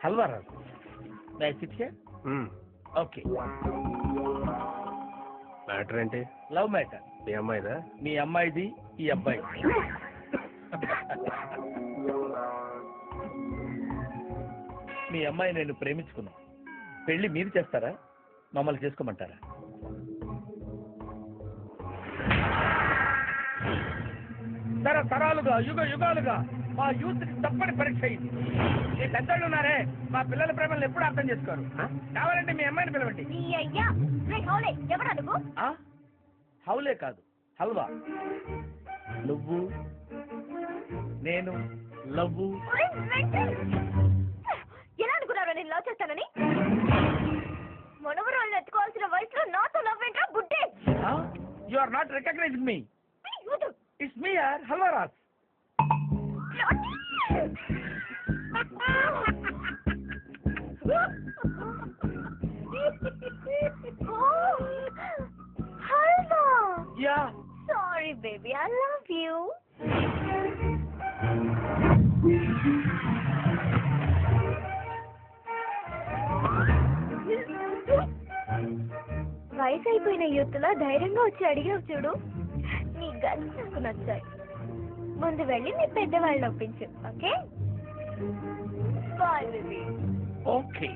Halwa Raju. May I sit here? Okay. Matter ఏంటి? Love matter. మీ అమ్మాయిదా? మీ అమ్మాయిది, ఈ అబ్బాయి. మీ అమ్మాయి నేను ప్రేమించుకున్నా. పెళ్లి మీరు చేస్తారా, మమ్మల్ని చేసుకోమంటారా? తరతరాలుగా యుగాలుగా మా యూత్ తప్పని పరీక్ష అయింది. ఈ పెద్దలు ఉన్నారే, మా పిల్లల ప్రేమలను ఎప్పుడు అర్థం చేసుకోరు. కావాలంటే మీ అమ్మాయిని పిలవండి. హౌలే కాదు, హల్వా. నువ్వు నేను లవ్వు. ఎలా అనుకున్నారో నేను లవ్ చేస్తానని? మనవరాలను ఎత్తుకోవాల్సిన వయసులో నాతో లవ్ ఏంట్రా గుడ్డే? You are not recognising me. It's me, yaar. Halwa Raj. Oh, Halwa. Yeah. Sorry, baby. I love you. వయసు అయిపోయిన యూత్లో ధైర్యంగా వచ్చి అడిగావు చూడు, నీ గన్స్ నాకు నచ్చాయి. ముందు వెళ్ళి నీ పెద్దవాళ్ళని ఒప్పించు. Okay bye baby. ఓకే.